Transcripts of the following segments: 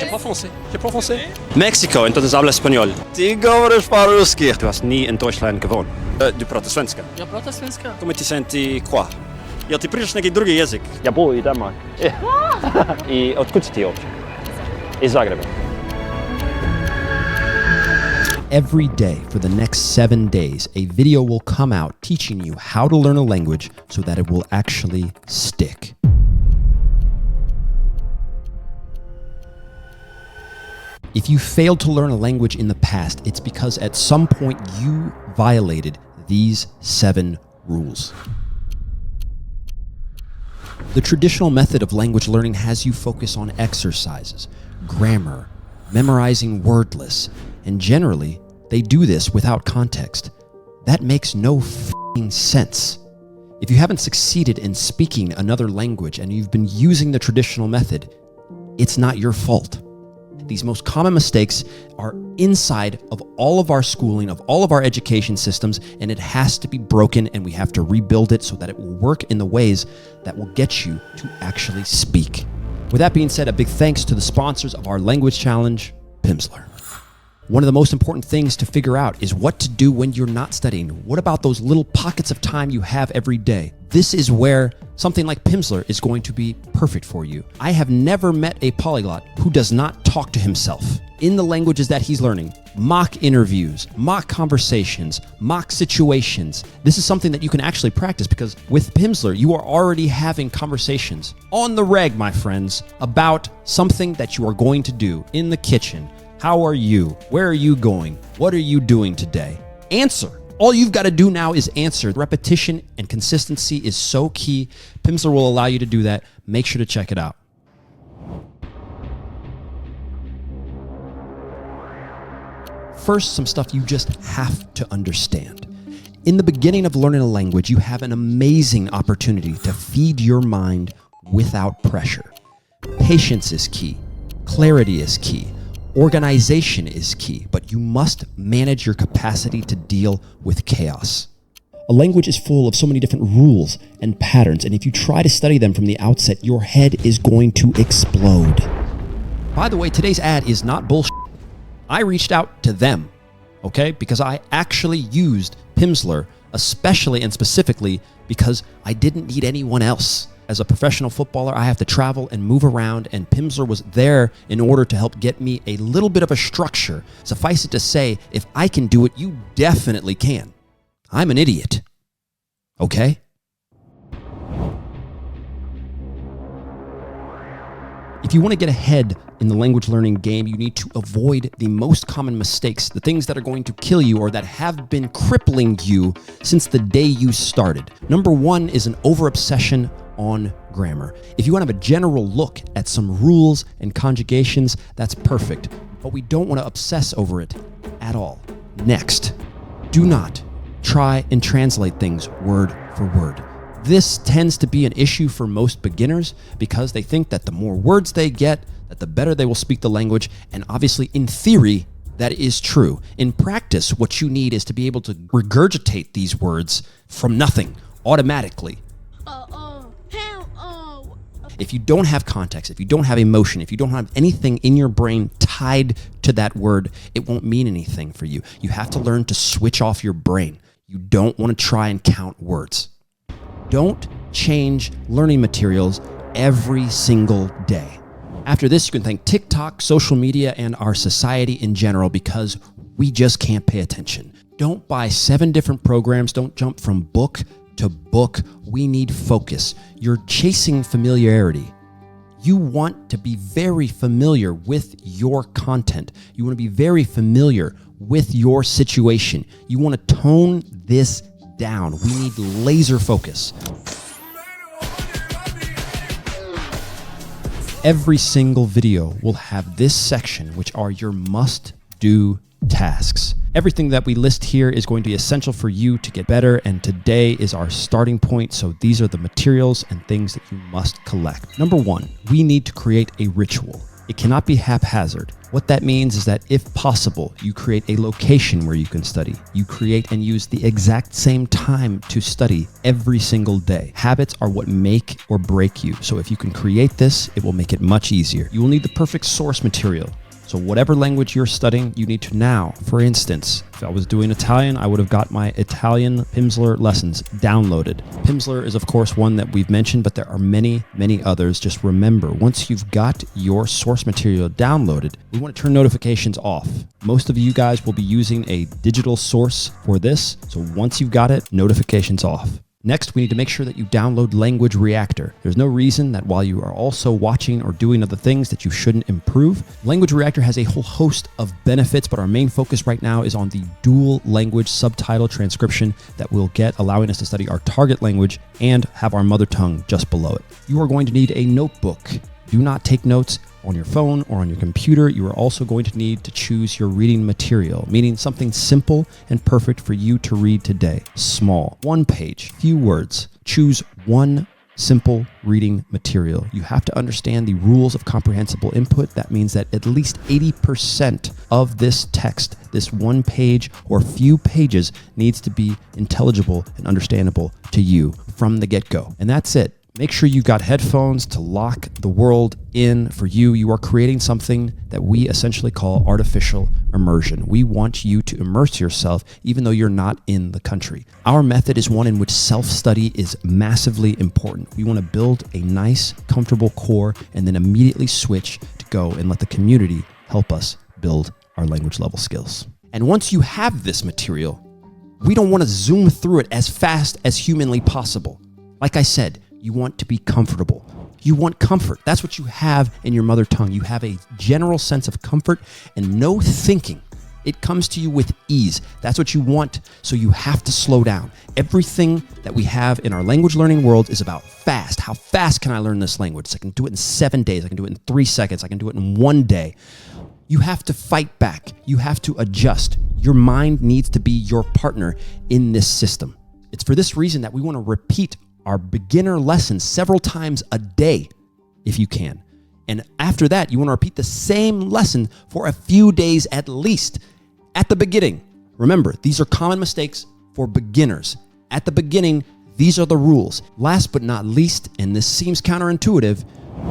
parle français. Je parle français. Mexico, entonces habla español. Die говоришь по-русски. Du hast nie in Deutschland gewohnt. Du pratar svenska. Jag pratar svenska. Kommer ti senti qua. Ja ti pričaš neki drugi jezik. Ja bor i Danmark. I otkud si ti uopće? Iz Zagreba. Every day for the next 7 days, a video will come out teaching you how to learn a language so that it will actually stick. If you failed to learn a language in the past, it's because at some point you violated these 7 rules. The traditional method of language learning has you focus on exercises, grammar, memorizing word lists, and generally, they do this without context. That makes no f***ing sense. If you haven't succeeded in speaking another language and you've been using the traditional method, it's not your fault. These most common mistakes are inside of all of our schooling, of all of our education systems, and it has to be broken, and we have to rebuild it so that it will work in the ways that will get you to actually speak. With that being said, a big thanks to the sponsors of our language challenge, Pimsleur. One of the most important things to figure out is what to do when you're not studying. What about those little pockets of time you have every day? This is where something like Pimsleur is going to be perfect for you. I have never met a polyglot who does not talk to himself in the languages that he's learning. Mock interviews, mock conversations, mock situations. This is something that you can actually practice because with Pimsleur, you are already having conversations on the reg, my friends, about something that you are going to do in the kitchen. How are you? Where are you going? What are you doing today? Answer. All you've got to do now is answer. Repetition and consistency is so key. Pimsleur will allow you to do that. Make sure to check it out. First, some stuff you just have to understand. In the beginning of learning a language, you have an amazing opportunity to feed your mind without pressure. Patience is key. Clarity is key. Organization is key, but you must manage your capacity to deal with chaos. A language is full of so many different rules and patterns, and if you try to study them from the outset, your head is going to explode. By the way, today's ad is not bullshit. I reached out to them, okay, because I actually used Pimsleur, especially and specifically because I didn't need anyone else. As a professional footballer, I have to travel and move around, and Pimsleur was there in order to help get me a little bit of a structure. Suffice it to say, if I can do it, you definitely can. I'm an idiot. Okay? If you want to get ahead in the language learning game, you need to avoid the most common mistakes, the things that are going to kill you or that have been crippling you since the day you started. Number 1 is an over-obsession on grammar. If you want to have a general look at some rules and conjugations, that's perfect, but we don't want to obsess over it at all. Next, do not try and translate things word for word. This tends to be an issue for most beginners because they think that the more words they get, that the better they will speak the language, and obviously in theory, that is true. In practice, what you need is to be able to regurgitate these words from nothing automatically. If you don't have context, if you don't have emotion, if you don't have anything in your brain tied to that word, it won't mean anything for you. You have to learn to switch off your brain. You don't want to try and count words. Don't change learning materials every single day. After this, you can thank TikTok, social media, and our society in general because we just can't pay attention. Don't buy 7 different programs. Don't jump from book to book. We need focus. You're chasing familiarity. You want to be very familiar with your content. You want to be very familiar with your situation. You want to tone this down. We need laser focus. Every single video will have this section, which are your must-do tasks. Everything that we list here is going to be essential for you to get better, and today is our starting point, so these are the materials and things that you must collect. Number 1, we need to create a ritual. It cannot be haphazard. What that means is that if possible, you create a location where you can study. You create and use the exact same time to study every single day. Habits are what make or break you. So if you can create this, it will make it much easier. You will need the perfect source material. So whatever language you're studying, you need to now. For instance, if I was doing Italian, I would have got my Italian Pimsleur lessons downloaded. Pimsleur is of course one that we've mentioned, but there are many, many others. Just remember, once you've got your source material downloaded, we want to turn notifications off. Most of you guys will be using a digital source for this. So once you've got it, notifications off. Next, we need to make sure that you download Language Reactor. There's no reason that while you are also watching or doing other things that you shouldn't improve. Language Reactor has a whole host of benefits, but our main focus right now is on the dual language subtitle transcription that we'll get, allowing us to study our target language and have our mother tongue just below it. You are going to need a notebook. Do not take notes on your phone or on your computer. You are also going to need to choose your reading material, meaning something simple and perfect for you to read today. Small, 1 page, few words. Choose one simple reading material. You have to understand the rules of comprehensible input. That means that at least 80% of this text, this 1 page or few pages, needs to be intelligible and understandable to you from the get-go. And that's it. Make sure you've got headphones to lock the world in for you. You are creating something that we essentially call artificial immersion. We want you to immerse yourself even though you're not in the country. Our method is one in which self-study is massively important. We want to build a nice, comfortable core and then immediately switch to go and let the community help us build our language level skills. And once you have this material, we don't want to zoom through it as fast as humanly possible. Like I said, you want to be comfortable. You want comfort. That's what you have in your mother tongue. You have a general sense of comfort and no thinking. It comes to you with ease. That's what you want, so you have to slow down. Everything that we have in our language learning world is about fast. How fast can I learn this language? I can do it in 7 days. I can do it in 3 seconds. I can do it in 1 day. You have to fight back. You have to adjust. Your mind needs to be your partner in this system. It's for this reason that we want to repeat our beginner lessons several times a day, if you can. And after that, you want to repeat the same lesson for a few days at least at the beginning. Remember, these are common mistakes for beginners. At the beginning, these are the rules. Last but not least, and this seems counterintuitive,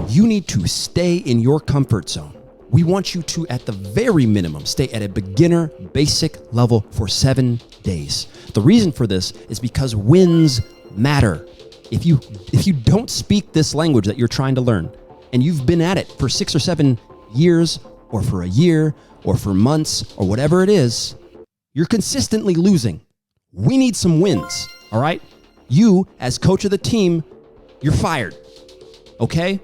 you need to stay in your comfort zone. We want you to, at the very minimum, stay at a beginner basic level for 7 days. The reason for this is because wins matter. If you don't speak this language that you're trying to learn, and you've been at it for 6 or 7 years, or for a year, or for months, or whatever it is, you're consistently losing. We need some wins, all right? You, as coach of the team, you're fired, okay?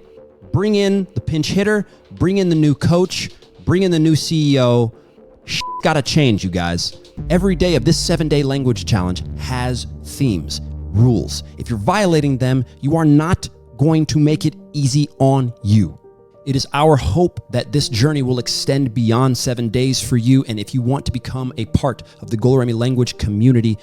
Bring in the pinch hitter, bring in the new coach, bring in the new CEO. Gotta change, you guys. Every day of this 7-day language challenge has themes, rules. If you're violating them, you are not going to make it easy on you. It is our hope that this journey will extend beyond 7 days for you. And if you want to become a part of the Golorami language community,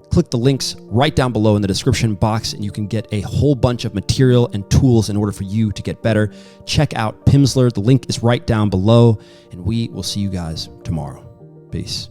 click the links right down below in the description box and you can get a whole bunch of material and tools in order for you to get better. Check out Pimsleur. The link is right down below and we will see you guys tomorrow. Peace.